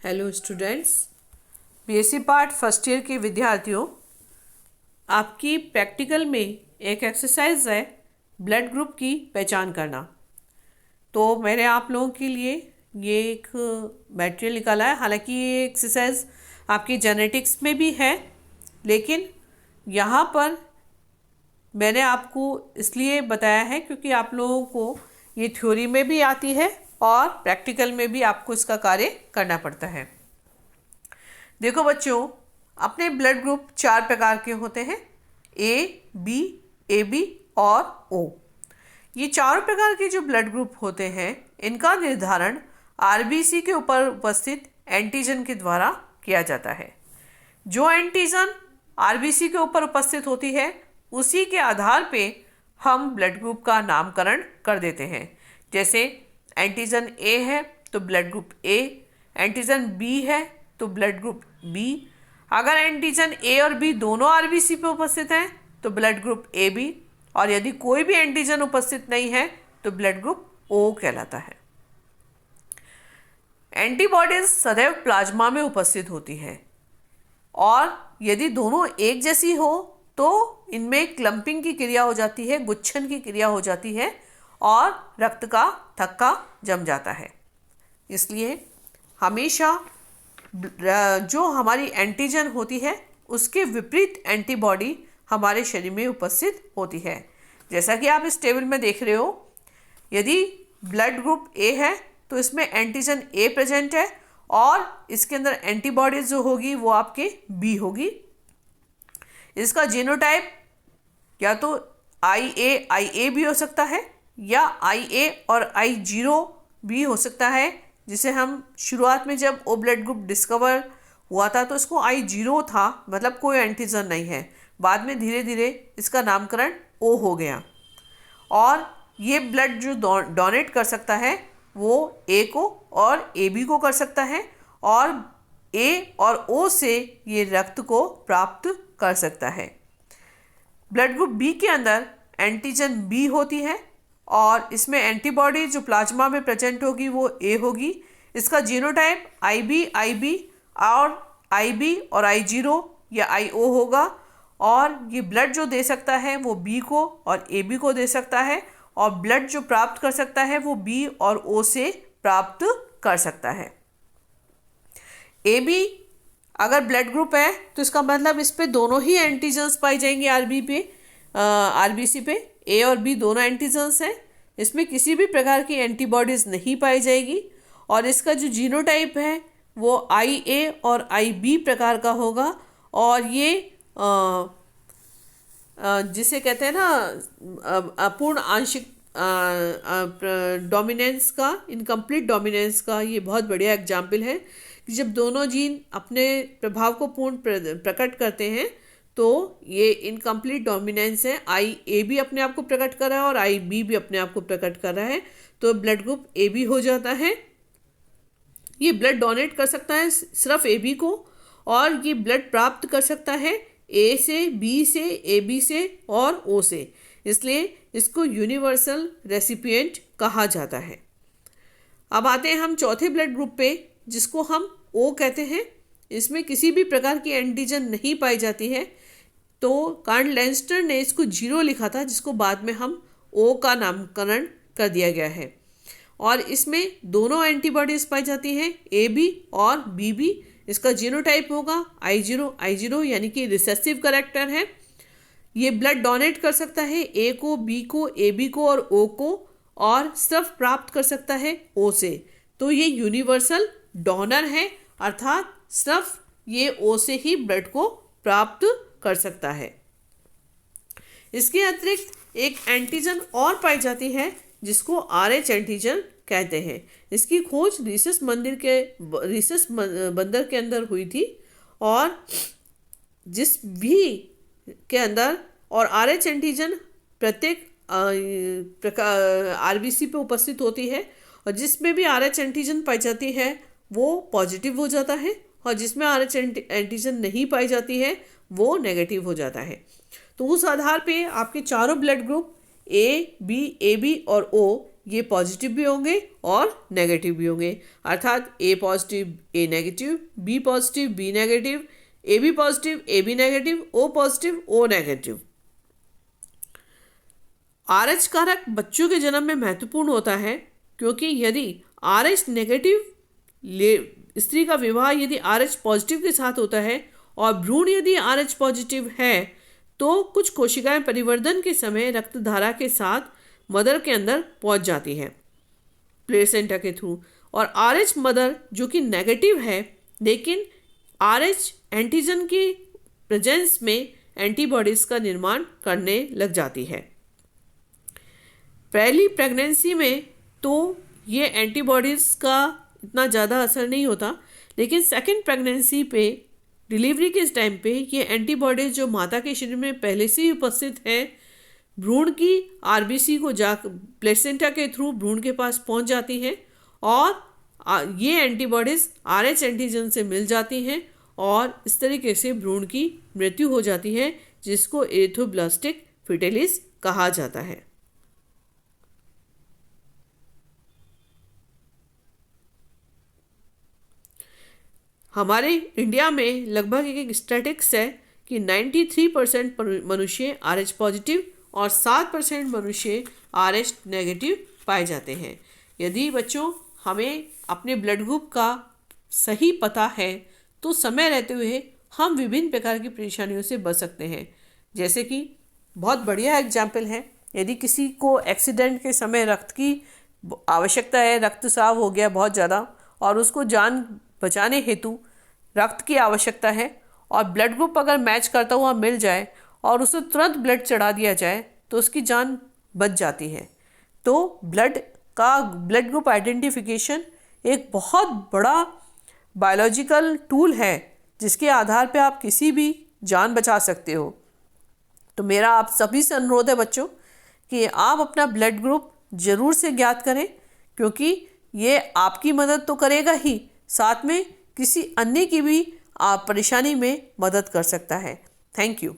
Hello students, BSc part first year के विद्यार्थियों, आपकी प्रैक्टिकल में एक एक्सरसाइज है ब्लड ग्रुप की पहचान करना। तो मैंने आप लोगों के लिए ये एक मटेरियल निकाला है। हालांकि ये एक्सरसाइज आपकी जेनेटिक्स में भी है, लेकिन यहाँ पर मैंने आपको इसलिए बताया है क्योंकि आप लोगों को ये थ्योरी में भी आती है और प्रैक्टिकल में भी आपको इसका कार्य करना पड़ता है। देखो बच्चों, अपने ब्लड ग्रुप 4 प्रकार के होते हैं, ए, बी, ए बी और ओ। ये चारों प्रकार के जो ब्लड ग्रुप होते हैं, इनका निर्धारण आरबीसी के ऊपर उपस्थित एंटीजन के द्वारा किया जाता है। जो एंटीजन आरबीसी के ऊपर उपस्थित होती है, उसी के आधार पे हम ब्लड ग्रुप का नामकरण कर देते हैं। जैसे एंटीजन ए है तो blood group A, antigen B है तो ब्लड ग्रुप बी। अगर एंटीजन ए और बी दोनों आरबीसी पे उपस्थित हैं तो ब्लड ग्रुप ए बी, और यदि कोई भी एंटीजन उपस्थित नहीं है तो ब्लड ग्रुप ओ कहलाता है। एंटीबॉडीज सदैव प्लाज्मा में उपस्थित होती है, और यदि दोनों एक जैसी हो तो इनमें क्लम्पिंग की क्रिया हो जाती है, गुच्छन की क्रिया हो जाती है और रक्त का थक्का जम जाता है। इसलिए हमेशा जो हमारी एंटीजन होती है उसके विपरीत एंटीबॉडी हमारे शरीर में उपस्थित होती है। जैसा कि आप इस टेबल में देख रहे हो, यदि ब्लड ग्रुप ए है तो इसमें एंटीजन ए प्रेजेंट है और इसके अंदर एंटीबॉडीज जो होगी वो आपके बी होगी। इसका जीनोटाइप या तो IA भी हो सकता है या IA और I0 भी हो सकता है, जिसे हम शुरुआत में जब ओ ब्लड ग्रुप डिस्कवर हुआ था तो इसको I0 था, मतलब कोई एंटीजन नहीं है। बाद में धीरे धीरे इसका नामकरण ओ हो गया, और ये ब्लड जो डोनेट कर सकता है वो ए को और ए बी को कर सकता है, और ए और ओ से ये रक्त को प्राप्त कर सकता है। ब्लड ग्रुप बी के अंदर एंटीजन बी होती है और इसमें एंटीबॉडी जो प्लाज्मा में प्रेजेंट होगी वो ए होगी। इसका जीनोटाइप IB और IB और I0 या IO होगा, और ये ब्लड जो दे सकता है वो बी को और AB को दे सकता है, और ब्लड जो प्राप्त कर सकता है वो बी और ओ से प्राप्त कर सकता है। AB अगर ब्लड ग्रुप है तो इसका मतलब इस पे दोनों ही एंटीजन्स पाई जाएंगी। आरबीसी पे ए और बी दोनों एंटीजन्स हैं, इसमें किसी भी प्रकार की एंटीबॉडीज नहीं पाई जाएगी, और इसका जो जीनोटाइप है वो IA और IB प्रकार का होगा, और ये जिसे कहते हैं ना अपूर्ण आंशिक डोमिनेंस का, इनकम्प्लीट डोमिनेंस का ये बहुत बढ़िया एग्जाम्पल है कि जब दोनों जीन अपने प्रभाव को पूर्ण प्रकट करते हैं तो ये इनकम्प्लीट डोमिनेंस है। IAB अपने आप को प्रकट कर रहा है और IB भी अपने आप को प्रकट कर रहा है, तो ब्लड ग्रुप AB हो जाता है। ये ब्लड डोनेट कर सकता है सिर्फ AB को, और ये ब्लड प्राप्त कर सकता है A से, B से, AB से और O से, इसलिए इसको यूनिवर्सल रेसिपिएंट कहा जाता है। अब आते हैं हम चौथे ब्लड ग्रुप पे, जिसको हम O कहते हैं। इसमें किसी भी प्रकार की एंटीजन नहीं पाई जाती है, तो कार्ल लैंस्टर ने इसको 0 लिखा था, जिसको बाद में हम O का नामकरण कर दिया गया है। और इसमें दोनों एंटीबॉडीज पाई जाती हैं, AB और BB। इसका जीनोटाइप होगा I0 यानी कि रिसेसिव कैरेक्टर है। ये ब्लड डोनेट कर सकता है A को, B को, AB को और O को, और सिर्फ प्राप्त कर सकता है O से। तो ये यूनिवर्सल डोनर है, अर्थात सिर्फ ये O से ही ब्लड को प्राप्त कर सकता है। इसके अतिरिक्त एक एंटीजन और पाई जाती है जिसको RH एंटीजन कहते हैं। इसकी खोज रीसस बंदर के अंदर हुई थी, और जिस भी के अंदर और RH एंटीजन प्रत्येक आरबीसी पे उपस्थित होती है, और जिसमें भी RH एंटीजन पाई जाती है वो पॉजिटिव हो जाता है, और जिसमें RH एंटीजन नहीं पाई जाती है वो नेगेटिव हो जाता है। तो उस आधार पे आपके चारों blood group A, B, AB और O ये पॉजिटिव भी होंगे और नेगेटिव भी होंगे, अर्थात A positive A negative, B positive B negative, A B positive A B negative, O positive O negative. RH कारक बच्चों के जन्म में महत्वपूर्ण होता है, क्योंकि यदि RH नेगेटिव स्त्री का विवाह यदि RH पॉजिटिव के साथ होता है और भ्रूण यदि RH पॉजिटिव है तो कुछ कोशिकाएं परिवर्धन के समय रक्तधारा के साथ मदर के अंदर पहुंच जाती है प्लेसेंटा के थ्रू, और RH मदर जो कि नेगेटिव है लेकिन RH एंटीजन की प्रेजेंस में एंटीबॉडीज का निर्माण करने लग जाती है। पहली प्रेगनेंसी में तो ये एंटीबॉडीज़ का इतना ज़्यादा असर नहीं होता, लेकिन सेकंड प्रेगनेंसी पे डिलीवरी के टाइम पे ये एंटीबॉडीज़ जो माता के शरीर में पहले से ही उपस्थित है भ्रूण की RBC को जा प्लेसेंटा के थ्रू भ्रूण के पास पहुंच जाती हैं और ये एंटीबॉडीज़ RH एंटीजन से मिल जाती हैं और इस तरीके से भ्रूण की मृत्यु हो जाती है, जिसको एरिथ्रोब्लास्टिक फिटेलिस कहा जाता है। हमारे इंडिया में लगभग एक स्टैटिस्टिक्स है कि 93% मनुष्य RH पॉजिटिव और 7% मनुष्य RH नेगेटिव पाए जाते हैं। यदि बच्चों हमें अपने ब्लड ग्रुप का सही पता है तो समय रहते हुए हम विभिन्न प्रकार की परेशानियों से बच सकते हैं। जैसे कि बहुत बढ़िया एग्जाम्पल है, यदि किसी को एक्सीडेंट के समय रक्त की आवश्यकता है, रक्तस्राव हो गया बहुत ज़्यादा और उसको जान बचाने हेतु रक्त की आवश्यकता है और ब्लड ग्रुप अगर मैच करता हुआ मिल जाए और उसे तुरंत ब्लड चढ़ा दिया जाए तो उसकी जान बच जाती है। तो ब्लड ग्रुप आइडेंटिफिकेशन एक बहुत बड़ा बायोलॉजिकल टूल है जिसके आधार पे आप किसी भी जान बचा सकते हो। तो मेरा आप सभी से अनुरोध है बच्चों कि आप अपना ब्लड ग्रुप ज़रूर से ज्ञात करें, क्योंकि ये आपकी मदद तो करेगा ही, साथ में किसी अन्य की भी परेशानी में मदद कर सकता है। Thank you.